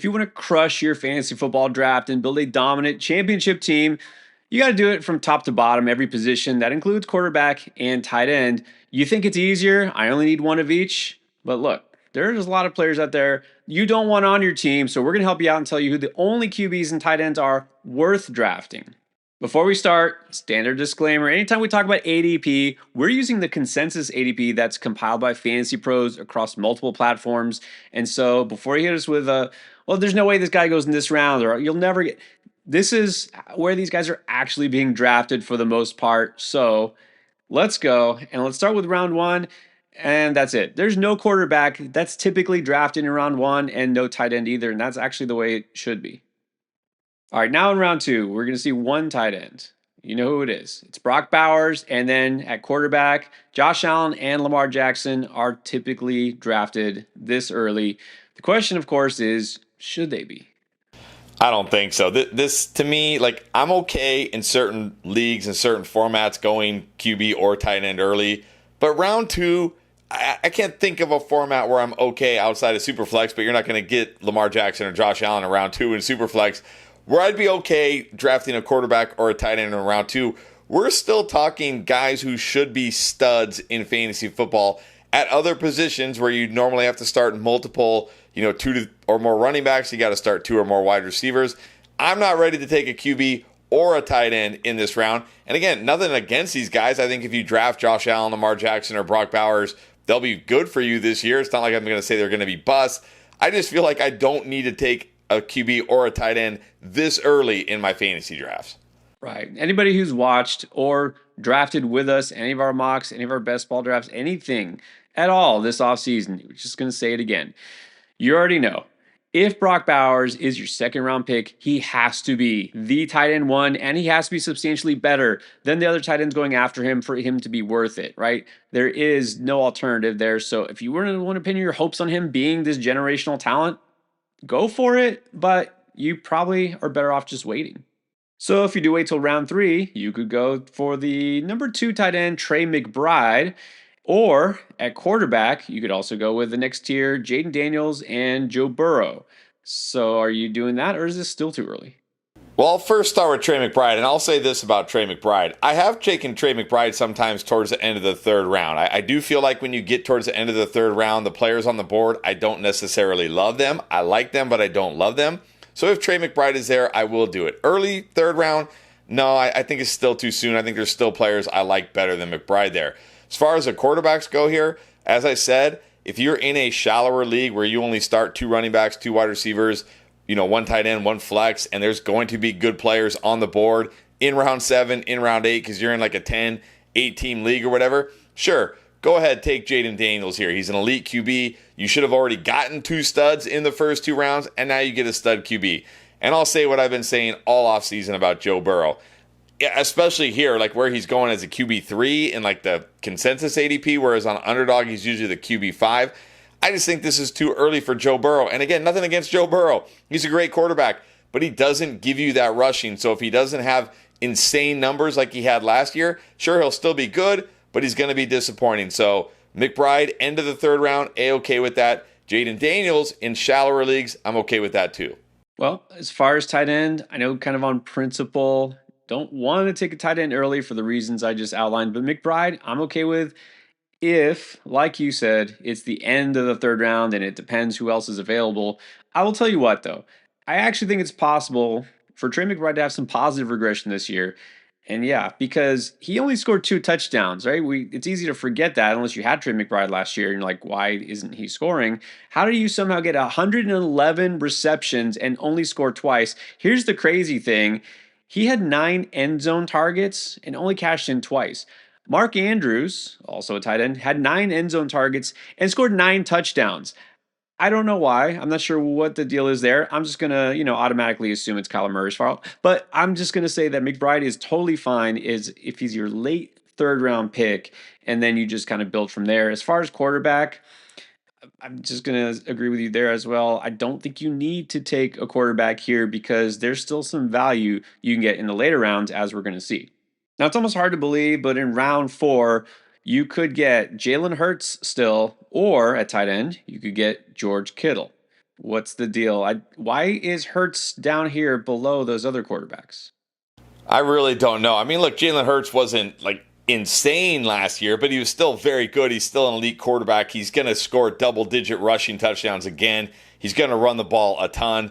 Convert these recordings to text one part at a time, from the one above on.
you want to crush your fantasy football draft and build a dominant championship team, you got to do it from top to bottom, every position. That includes quarterback and tight end. You think it's easier? I only need one of each. But look, there's a lot of players out there you don't want on your team. So we're going to help you out and tell you who the only QBs and tight ends are worth drafting. Before we start, standard disclaimer, anytime we talk about ADP, we're using the consensus ADP that's compiled by Fantasy Pros across multiple platforms. And so before you hit us with well, there's no way this guy goes in this round, or you'll never get, this is where these guys are actually being drafted for the most part. So let's go, and let's start with round one, and that's it. There's no quarterback that's typically drafted in round one, and no tight end either, and that's actually the way it should be. All right, now in round two, we're going to see one tight end. You know who it is. It's Brock Bowers, and then at quarterback, Josh Allen and Lamar Jackson are typically drafted this early. The question, of course, is should they be? I don't think so. This to me, like, I'm okay in certain leagues and certain formats going QB or tight end early, but round two, I can't think of a format where I'm okay outside of Superflex, but you're not going to get Lamar Jackson or Josh Allen in round two in Superflex. Where I'd be okay drafting a quarterback or a tight end in round two, we're still talking guys who should be studs in fantasy football at other positions where you normally have to start multiple, two or more running backs. You got to start two or more wide receivers. I'm not ready to take a QB or a tight end in this round. And again, nothing against these guys. I think if you draft Josh Allen, Lamar Jackson, or Brock Bowers, they'll be good for you this year. It's not like I'm going to say they're going to be bust. I just feel like I don't need to take a QB or a tight end this early in my fantasy drafts. Right. Anybody who's watched or drafted with us, any of our mocks, any of our best ball drafts, anything at all this offseason, we're just going to say it again. You already know. If Brock Bowers is your second round pick, he has to be the tight end one, and he has to be substantially better than the other tight ends going after him for him to be worth it, right? There is no alternative there. So if you want to pin your hopes on him being this generational talent, go for it, but you probably are better off just waiting. So if you do wait till round three, you could go for the number 2 tight end, Trey McBride, or at quarterback, you could also go with the next tier, Jaden Daniels and Joe Burrow. So are you doing that, or is this still too early? Well, I'll first start with Trey McBride, and I'll say this about Trey McBride. I have taken Trey McBride sometimes towards the end of the third round. I do feel like when you get towards the end of the third round, the players on the board, I don't necessarily love them. I like them, but I don't love them. So if Trey McBride is there, I will do it. Early third round, no, I think it's still too soon. I think there's still players I like better than McBride there. As far as the quarterbacks go here, as I said, if you're in a shallower league where you only start 2 running backs, 2 wide receivers, 1 tight end, 1 flex, and there's going to be good players on the board in round 7, in round 8, because you're in like a 10, 8-team league or whatever, sure, go ahead, take Jaden Daniels here. He's an elite QB. You should have already gotten 2 studs in the first 2 rounds, and now you get a stud QB. And I'll say what I've been saying all offseason about Joe Burrow, especially here, like where he's going as a QB3 in like the consensus ADP, whereas on Underdog, he's usually the QB5. I just think this is too early for Joe Burrow. And again, nothing against Joe Burrow. He's a great quarterback, but he doesn't give you that rushing. So if he doesn't have insane numbers like he had last year, sure, he'll still be good, but he's going to be disappointing. So McBride, end of the third round, A-okay with that. Jaden Daniels in shallower leagues, I'm okay with that too. Well, as far as tight end, I know kind of on principle, don't want to take a tight end early for the reasons I just outlined, but McBride, I'm okay with if, like you said, it's the end of the third round and it depends who else is available. I will tell you what, though, I actually think it's possible for Trey McBride to have some positive regression this year. And yeah, because he only scored 2 touchdowns, right? It's easy to forget that unless you had Trey McBride last year and you're like, why isn't he scoring? How do you somehow get 111 receptions and only score twice? Here's the crazy thing. He had 9 end zone targets and only cashed in twice. Mark Andrews, also a tight end, had 9 end zone targets and scored 9 touchdowns. I don't know why. I'm not sure what the deal is there. I'm just going to, automatically assume it's Kyler Murray's fault. But I'm just going to say that McBride is totally fine is if he's your late third round pick, and then you just kind of build from there. As far as quarterback, I'm just going to agree with you there as well. I don't think you need to take a quarterback here because there's still some value you can get in the later rounds, as we're going to see. Now, it's almost hard to believe, but in round 4, you could get Jalen Hurts still, or at tight end, you could get George Kittle. What's the deal? Why is Hurts down here below those other quarterbacks? I really don't know. I mean, look, Jalen Hurts wasn't like insane last year, but he was still very good. He's still an elite quarterback. He's going to score double digit rushing touchdowns again. He's going to run the ball a ton.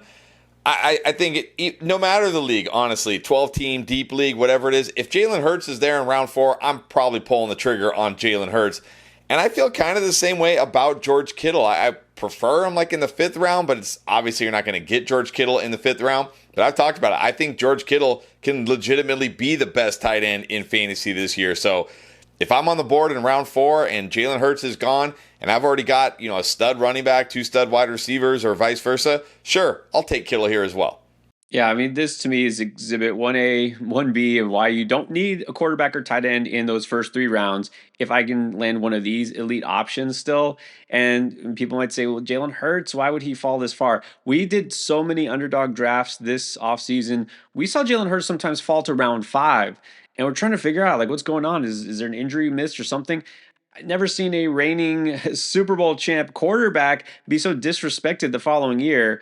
I think no matter the league, honestly, 12-team, deep league, whatever it is, if Jalen Hurts is there in round 4, I'm probably pulling the trigger on Jalen Hurts. And I feel kind of the same way about George Kittle. I prefer him like in the 5th round, but it's obviously you're not going to get George Kittle in the 5th round. But I've talked about it. I think George Kittle can legitimately be the best tight end in fantasy this year. So if I'm on the board in round 4 and Jalen Hurts is gone and I've already got, a stud running back, 2 stud wide receivers or vice versa, sure, I'll take Kittle here as well. Yeah, I mean, this to me is exhibit 1A, 1B of why you don't need a quarterback or tight end in those first 3 rounds if I can land one of these elite options still. And people might say, well, Jalen Hurts, why would he fall this far? We did so many underdog drafts this offseason. We saw Jalen Hurts sometimes fall to round 5. And we're trying to figure out, like, what's going on? Is there an injury missed or something? I've never seen a reigning Super Bowl champ quarterback be so disrespected the following year.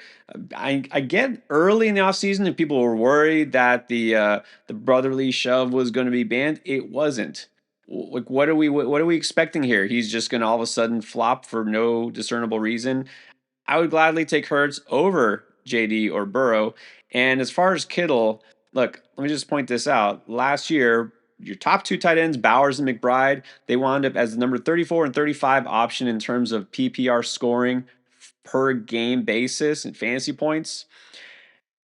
I get early in the offseason and people were worried that the brotherly shove was going to be banned. It wasn't. Like what are we expecting here? He's just going to all of a sudden flop for no discernible reason. I would gladly take Hurts over JD or Burrow. And as far as Kittle, look, let me just point this out. Last year, your top 2 tight ends, Bowers and McBride, they wound up as the number 34 and 35 option in terms of PPR scoring per game basis and fantasy points.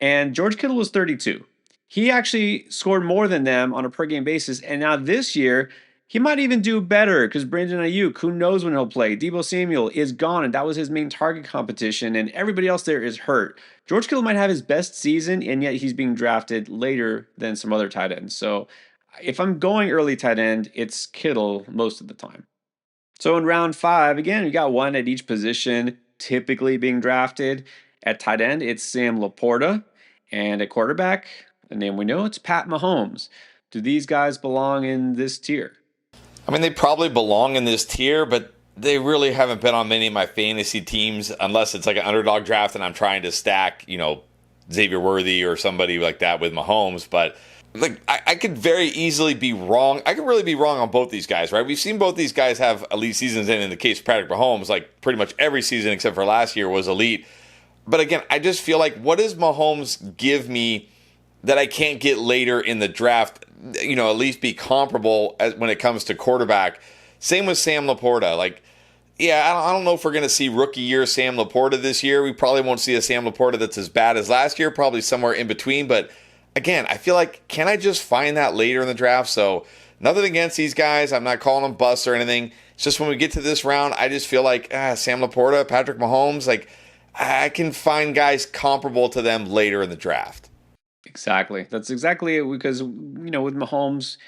And George Kittle was 32. He actually scored more than them on a per game basis. And now this year, he might even do better because Brandon Ayuk, who knows when he'll play? Deebo Samuel is gone, and that was his main target competition, and everybody else there is hurt. George Kittle might have his best season, and yet he's being drafted later than some other tight ends. So if I'm going early tight end, it's Kittle most of the time. So in round 5, again, you got one at each position typically being drafted. At tight end, it's Sam Laporta. And at quarterback, the name we know, it's Pat Mahomes. Do these guys belong in this tier? I mean, they probably belong in this tier, but they really haven't been on many of my fantasy teams unless it's like an underdog draft and I'm trying to stack, Xavier Worthy or somebody like that with Mahomes. But like I could very easily be wrong. I could really be wrong on both these guys, right? We've seen both these guys have elite seasons, and in the case of Patrick Mahomes, like pretty much every season except for last year was elite. But again, I just feel like what does Mahomes give me that I can't get later in the draft, at least be comparable when it comes to quarterback. Same with Sam Laporta. Like, yeah, I don't know if we're going to see rookie year Sam Laporta this year. We probably won't see a Sam Laporta that's as bad as last year, probably somewhere in between. But again, I feel like, can I just find that later in the draft? So nothing against these guys. I'm not calling them busts or anything. It's just when we get to this round, I just feel like Sam Laporta, Patrick Mahomes, like I can find guys comparable to them later in the draft. Exactly. That's exactly it because, with Mahomes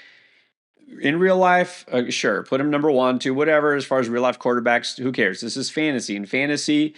in real life, sure, put him number 1, 2, whatever. As far as real life quarterbacks, who cares? This is fantasy. In fantasy,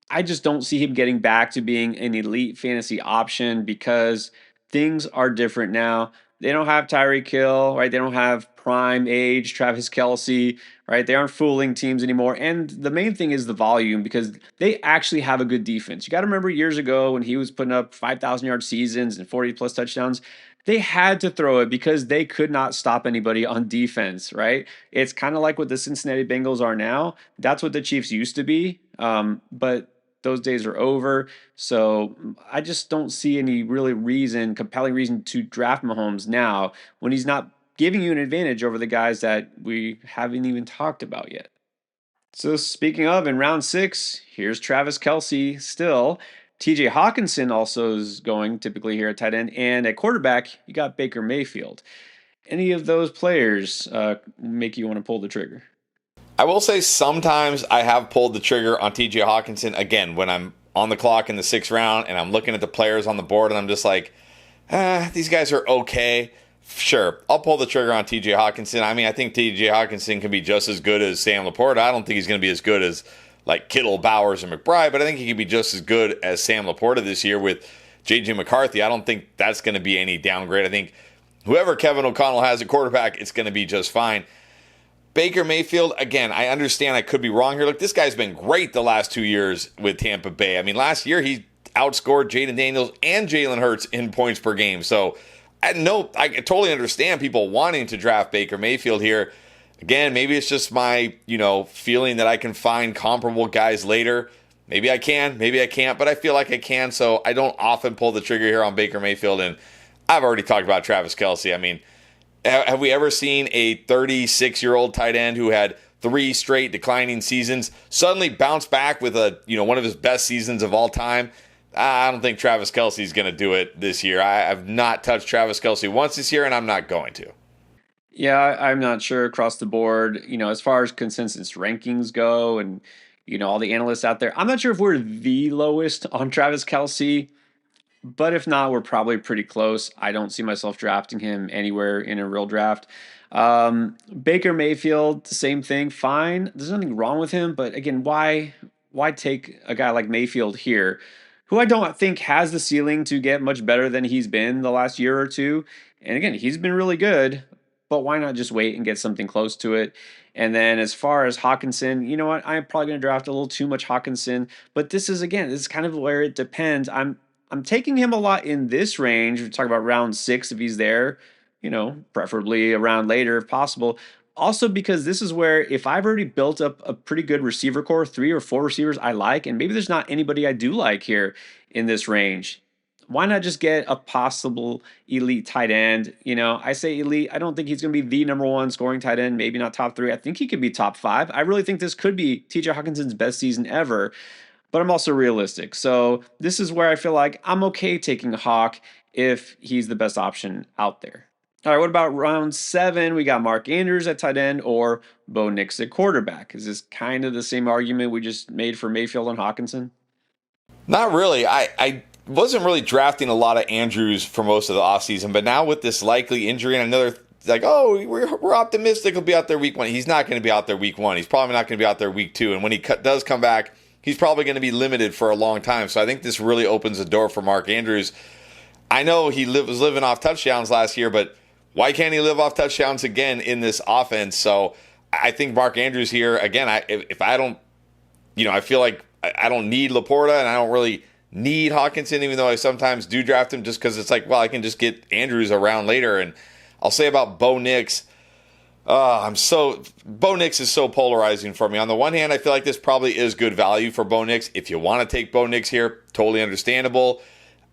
I just don't see him getting back to being an elite fantasy option because things are different now. They don't have Tyreek Hill, right? They don't have prime age Travis Kelce, right? They aren't fooling teams anymore. And the main thing is the volume because they actually have a good defense. You got to remember years ago when he was putting up 5,000 yard seasons and 40 plus touchdowns, they had to throw it because they could not stop anybody on defense, right? It's kind of like what the Cincinnati Bengals are now. That's what the Chiefs used to be. But those days are over. So I just don't see any compelling reason to draft Mahomes now when he's not giving you an advantage over the guys that we haven't even talked about yet. So speaking of, in round 6, here's Travis Kelce still. TJ Hawkinson also is going typically here at tight end. And at quarterback, you got Baker Mayfield. Any of those players make you want to pull the trigger? I will say sometimes I have pulled the trigger on TJ Hawkinson again when I'm on the clock in the 6th round and I'm looking at the players on the board and I'm just like, these guys are okay. Sure, I'll pull the trigger on TJ Hawkinson. I mean, I think TJ Hawkinson can be just as good as Sam Laporta. I don't think he's going to be as good as like Kittle, Bowers, and McBride, but I think he can be just as good as Sam Laporta this year with J.J. McCarthy. I don't think that's going to be any downgrade. I think whoever Kevin O'Connell has at quarterback, it's going to be just fine. Baker Mayfield, again, I understand I could be wrong here. Look, this guy's been great the last 2 years with Tampa Bay. I mean, last year he outscored Jaden Daniels and Jalen Hurts in points per game. So I totally understand people wanting to draft Baker Mayfield here. Again, maybe it's just my, feeling that I can find comparable guys later. Maybe I can, maybe I can't, but I feel like I can, so I don't often pull the trigger here on Baker Mayfield. And I've already talked about Travis Kelce. I mean, have we ever seen a 36-year-old tight end who had 3 straight declining seasons suddenly bounce back with one of his best seasons of all time? I don't think Travis Kelce is going to do it this year. I've not touched Travis Kelce once this year, and I'm not going to. Yeah, I'm not sure across the board, as far as consensus rankings go and, all the analysts out there. I'm not sure if we're the lowest on Travis Kelce, but if not, we're probably pretty close. I don't see myself drafting him anywhere in a real draft. Baker Mayfield, the same thing, fine. There's nothing wrong with him, but again, why take a guy like Mayfield here, who I don't think has the ceiling to get much better than he's been the last year or two? And again, he's been really good, but why not just wait and get something close to it? And then as far as Hawkinson, you know what? I'm probably going to draft a little too much Hawkinson, but this is kind of where it depends. I'm taking him a lot in this range. We're talking about round 6 if he's there, preferably a round later if possible. Also, because this is where if I've already built up a pretty good receiver core, 3 or 4 receivers I like, and maybe there's not anybody I do like here in this range, why not just get a possible elite tight end? I say elite. I don't think he's going to be the number 1 scoring tight end, maybe not top 3. I think he could be top 5. I really think this could be TJ Hawkinson's best season ever, but I'm also realistic. So this is where I feel like I'm okay taking a Hawk if he's the best option out there. All right, what about round 7? We got Mark Andrews at tight end or Bo Nix at quarterback. Is this kind of the same argument we just made for Mayfield and Hawkinson? Not really. I wasn't really drafting a lot of Andrews for most of the offseason, but now with this likely injury and another, we're optimistic he'll be out there week 1. He's not going to be out there week 1. He's probably not going to be out there week 2. And when he does come back, he's probably going to be limited for a long time. So I think this really opens the door for Mark Andrews. I know he was living off touchdowns last year, but why can't he live off touchdowns again in this offense? So I think Mark Andrews here, again, if I don't, I feel like I don't need Laporta and I don't really need Hawkinson, even though I sometimes do draft him just because it's like, well, I can just get Andrews around later. And I'll say about Bo Nix, Bo Nix is so polarizing for me. On the one hand, I feel like this probably is good value for Bo Nix. If you want to take Bo Nix here, totally understandable.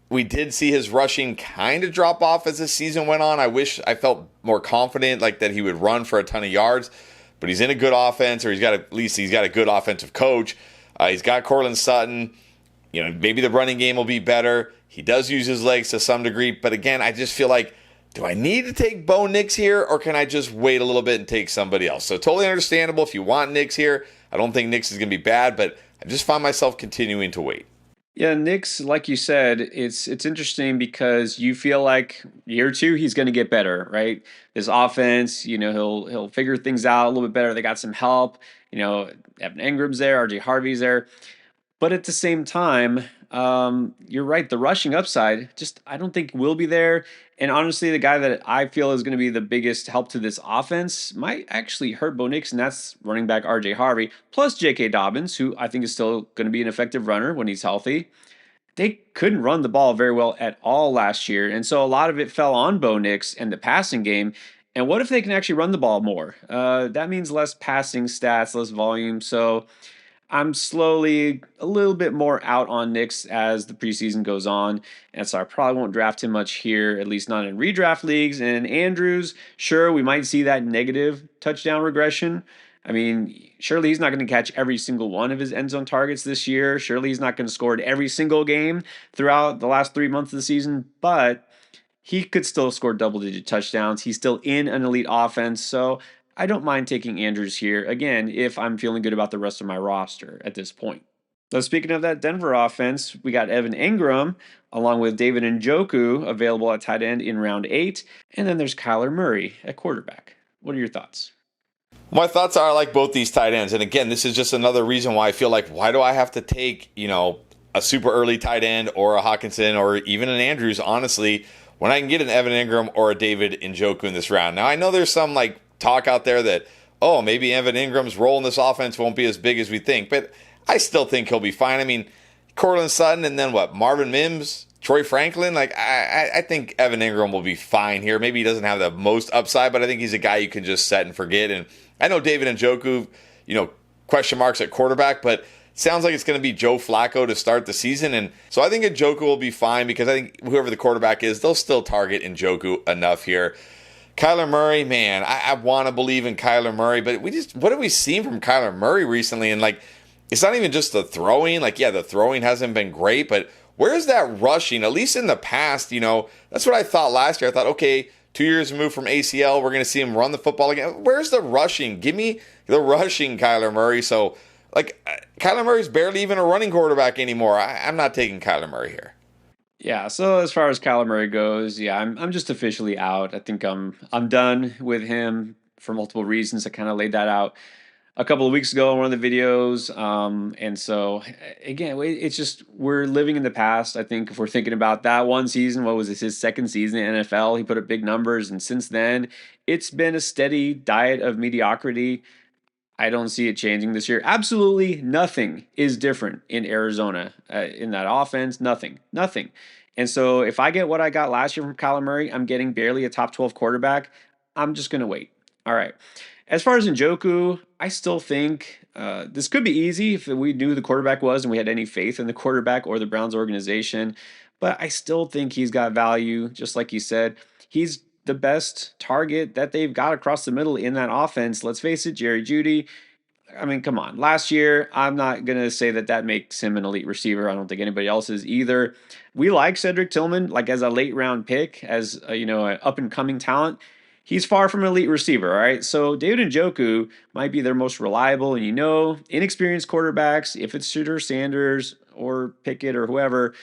We did see his rushing kind of drop off as the season went on. I wish I felt more confident, like that he would run for a ton of yards. But he's in a good offense, or at least he's got a good offensive coach. He's got Cortland Sutton. Maybe the running game will be better. He does use his legs to some degree. But again, I just feel like, do I need to take Bo Nix here, or can I just wait a little bit and take somebody else? So totally understandable if you want Nix here. I don't think Nix is going to be bad, but I just find myself continuing to wait. Yeah, Nix, like you said, it's interesting because you feel like year 2 he's going to get better, right? This offense, he'll figure things out a little bit better. They got some help. Evan Ingram's there, RJ Harvey's there. But at the same time, you're right. The rushing upside, just I don't think will be there. And honestly, the guy that I feel is going to be the biggest help to this offense might actually hurt Bo Nix, and that's running back RJ Harvey, plus J.K. Dobbins, who I think is still going to be an effective runner when he's healthy. They couldn't run the ball very well at all last year, and so a lot of it fell on Bo Nix and the passing game. And what if they can actually run the ball more? That means less passing stats, less volume. So I'm slowly a little bit more out on Nix as the preseason goes on. And so I probably won't draft him much here, at least not in redraft leagues. And Andrews, sure, we might see that negative touchdown regression. I mean, surely he's not going to catch every single one of his end zone targets this year. Surely he's not going to score in every single game throughout the last 3 months of the season. But he could still score double-digit touchdowns. He's still in an elite offense. So I don't mind taking Andrews here, again, if I'm feeling good about the rest of my roster at this point. So speaking of that Denver offense, we got Evan Ingram along with David Njoku available at tight end in round 8. And then there's Kyler Murray at quarterback. What are your thoughts? My thoughts are I like both these tight ends. And again, this is just another reason why I feel like, why do I have to take, a super early tight end or a Hawkinson or even an Andrews, honestly, when I can get an Evan Ingram or a David Njoku in this round? Now, I know there's some talk out there that, oh, maybe Evan Ingram's role in this offense won't be as big as we think. But I still think he'll be fine. I mean, Cortland Sutton and then what? Marvin Mims, Troy Franklin. Like I think Evan Ingram will be fine here. Maybe he doesn't have the most upside, but I think he's a guy you can just set and forget. And I know David Njoku, question marks at quarterback, but sounds like it's going to be Joe Flacco to start the season. And so I think Njoku will be fine because I think whoever the quarterback is, they'll still target Njoku enough here. Kyler Murray, man, I want to believe in Kyler Murray, but what have we seen from Kyler Murray recently? And it's not even just the throwing. The throwing hasn't been great, but where's that rushing? At least in the past, that's what I thought last year. I thought, okay, 2 years removed from ACL, we're going to see him run the football again. Where's the rushing? Give me the rushing, Kyler Murray. So, Kyler Murray's barely even a running quarterback anymore. I'm not taking Kyler Murray here. Yeah, so as far as Kyler Murray goes, yeah, I'm just officially out. I think I'm done with him for multiple reasons. I kind of laid that out a couple of weeks ago in one of the videos. And so again, it's just we're living in the past. I think if we're thinking about that one season, what was this, his second season in the NFL? He put up big numbers, and since then, it's been a steady diet of mediocrity. I don't see it changing this year. Absolutely nothing is different in Arizona in that offense. Nothing. And so if I get what I got last year from Kyler Murray, I'm getting barely a top 12 quarterback. I'm just going to wait. All right. As far as Njoku, I still think this could be easy if we knew who the quarterback was and we had any faith in the quarterback or the Browns organization. But I still think he's got value, just like you said. He's the best target that they've got across the middle in that offense. Let's face it, Jerry Jeudy. I mean, come on. Last year, I'm not going to say that makes him an elite receiver. I don't think anybody else is either. We like Cedric Tillman, as a late round pick, as an up and coming talent. He's far from an elite receiver, all right? So David Njoku might be their most reliable and inexperienced quarterbacks. If it's Shooter Sanders or Pickett or whoever,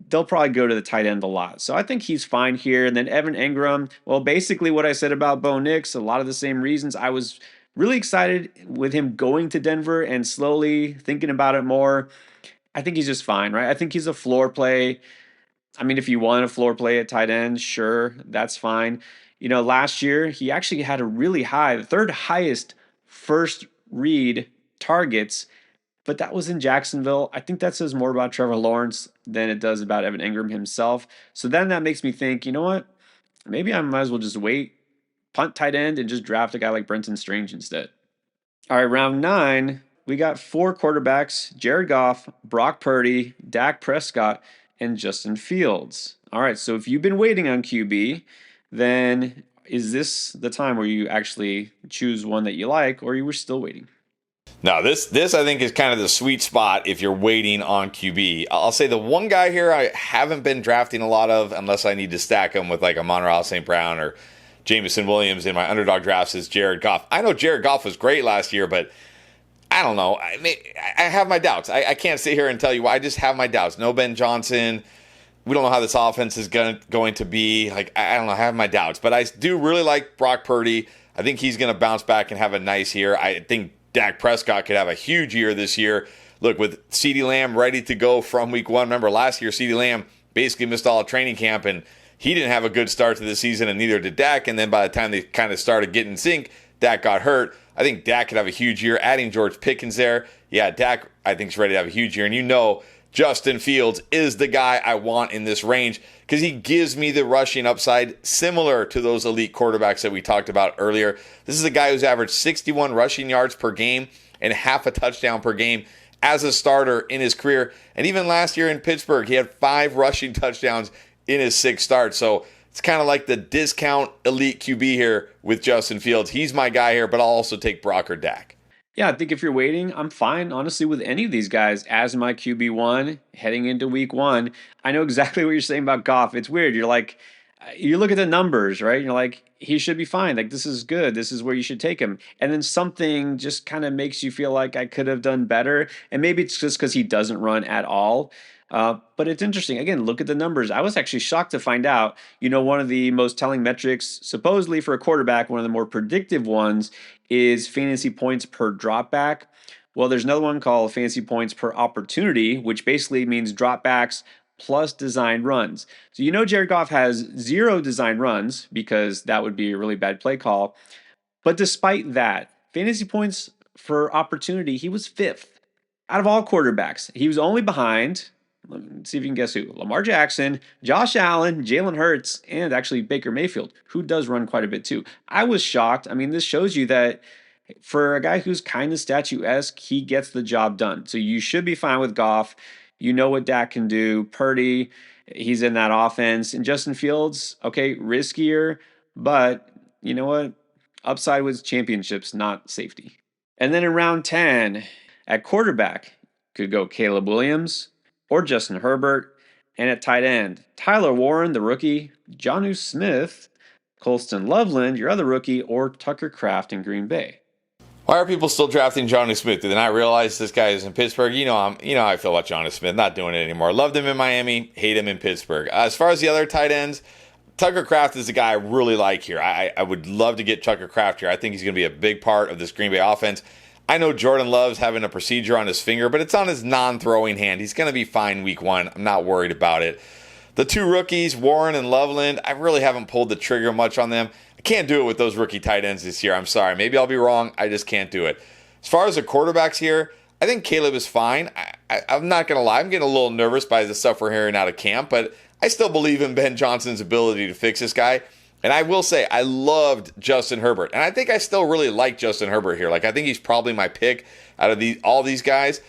they'll probably go to the tight end a lot. So I think he's fine here. And then Evan Engram, well, basically what I said about Bo Nix, a lot of the same reasons. I was really excited with him going to Denver and slowly thinking about it more. I think he's just fine, right? I think he's a floor play. I mean, if you want a floor play at tight end, sure, that's fine. Last year, he actually had a really high, the third highest first read targets, but that was in Jacksonville. I think that says more about Trevor Lawrence than it does about Evan Engram himself. So then that makes me think, you know what? Maybe I might as well just wait, punt tight end, and just draft a guy like Brenton Strange instead. All right, round 9, we got 4 quarterbacks: Jared Goff, Brock Purdy, Dak Prescott, and Justin Fields. All right, so if you've been waiting on QB, then is this the time where you actually choose one that you like, or you were still waiting? Now, this I think is kind of the sweet spot if you're waiting on QB. I'll say the one guy here I haven't been drafting a lot of, unless I need to stack him with like a Amon-Ra St. Brown or Jameson Williams in my underdog drafts, is Jared Goff. I know Jared Goff was great last year, but I don't know. I have my doubts. I can't sit here and tell you why. I just have my doubts. No Ben Johnson. We don't know how this offense is going to be. I don't know. I have my doubts. But I do really like Brock Purdy. I think he's going to bounce back and have a nice year. I think Dak Prescott could have a huge year this year. Look, with CeeDee Lamb ready to go from week 1. Remember, last year, CeeDee Lamb basically missed all of training camp, and he didn't have a good start to the season, and neither did Dak. And then by the time they kind of started getting in sync, Dak got hurt. I think Dak could have a huge year. Adding George Pickens there, yeah, Dak, I think, is ready to have a huge year. And Justin Fields is the guy I want in this range because he gives me the rushing upside similar to those elite quarterbacks that we talked about earlier. This is a guy who's averaged 61 rushing yards per game and half a touchdown per game as a starter in his career. And even last year in Pittsburgh, he had 5 rushing touchdowns in his 6 starts. So it's kind of like the discount elite QB here with Justin Fields. He's my guy here, but I'll also take Brock or Dak. Yeah, I think if you're waiting, I'm fine, honestly, with any of these guys as my QB1 heading into week 1. I know exactly what you're saying about Goff. It's weird. You're like, you look at the numbers, right? You're like, he should be fine. Like, this is good. This is where you should take him. And then something just kind of makes you feel like I could have done better. And maybe it's just because he doesn't run at all. But it's interesting. Again, look at the numbers. I was actually shocked to find out, one of the most telling metrics, supposedly for a quarterback, one of the more predictive ones is fantasy points per dropback. Well, there's another one called fantasy points per opportunity, which basically means dropbacks plus design runs. So Jared Goff has 0 design runs because that would be a really bad play call. But despite that, fantasy points for opportunity, he was fifth out of all quarterbacks. He was only behind, let me see if you can guess who, Lamar Jackson, Josh Allen, Jalen Hurts, and actually Baker Mayfield, who does run quite a bit too. I was shocked. I mean, this shows you that for a guy who's kind of statuesque, he gets the job done. So you should be fine with Goff. You know what Dak can do. Purdy, he's in that offense. And Justin Fields, okay, riskier, but you know what? Upside with championships, not safety. And then in round 10, at quarterback, could go Caleb Williams or Justin Herbert. And at tight end, Tyler Warren, the rookie, Jonnu Smith, Colston Loveland, your other rookie, or Tucker Kraft in Green Bay. Why are people still drafting Jonnu Smith? Did they not realize this guy is in Pittsburgh? You know how I feel about Jonnu Smith. Not doing it anymore. Loved him in Miami, hate him in Pittsburgh. As far as the other tight ends, Tucker Kraft is the guy I really like here. I would love to get Tucker Kraft here. I think he's going to be a big part of this Green Bay offense. I know Jordan Love's having a procedure on his finger, but it's on his non-throwing hand. He's going to be fine week 1. I'm not worried about it. The two rookies, Warren and Loveland, I really haven't pulled the trigger much on them. I can't do it with those rookie tight ends this year. I'm sorry. Maybe I'll be wrong. I just can't do it. As far as the quarterbacks here, I think Caleb is fine. I'm not going to lie. I'm getting a little nervous by the stuff we're hearing out of camp, but I still believe in Ben Johnson's ability to fix this guy. And I will say, I loved Justin Herbert. And I think I still really like Justin Herbert here. Like, I think he's probably my pick out of all these guys.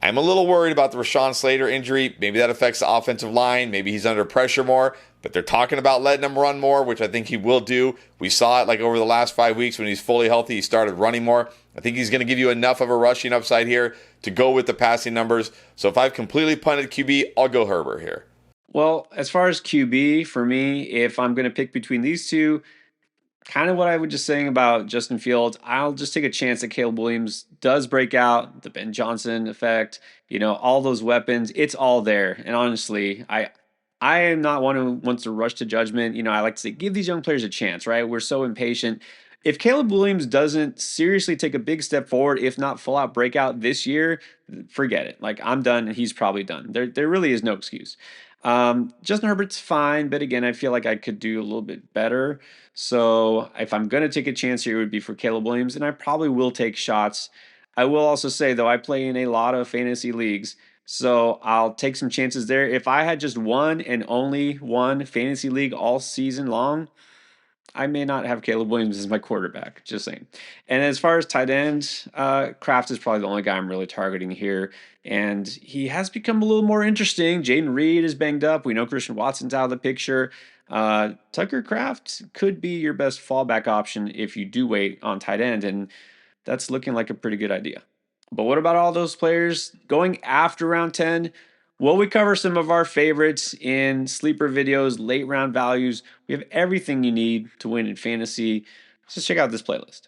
I'm a little worried about the Rashawn Slater injury. Maybe that affects the offensive line. Maybe he's under pressure more. But they're talking about letting him run more, which I think he will do. We saw it like over the last 5 weeks when he's fully healthy. He started running more. I think he's going to give you enough of a rushing upside here to go with the passing numbers. So if I've completely punted QB, I'll go Herbert here. Well, as far as QB, for me, if I'm going to pick between these two, kind of what I was just saying about Justin Fields, I'll just take a chance that Caleb Williams does break out, the Ben Johnson effect, all those weapons, it's all there. And honestly, I am not one who wants to rush to judgment. I like to say, give these young players a chance, right? We're so impatient. If Caleb Williams doesn't seriously take a big step forward, if not full out breakout this year, forget it. Like, I'm done and he's probably done. There really is no excuse. Justin Herbert's fine, but again, I feel like I could do a little bit better. So if I'm going to take a chance here, it would be for Caleb Williams, and I probably will take shots. I will also say, though, I play in a lot of fantasy leagues, so I'll take some chances there. If I had just one and only one fantasy league all season long, I may not have Caleb Williams as my quarterback, just saying. And as far as tight end, Kraft is probably the only guy I'm really targeting here. And he has become a little more interesting. Jaden Reed is banged up. We know Christian Watson's out of the picture. Tucker Kraft could be your best fallback option if you do wait on tight end. And that's looking like a pretty good idea. But what about all those players going after round 10? Well, we cover some of our favorites in sleeper videos, late round values. We have everything you need to win in fantasy. So check out this playlist.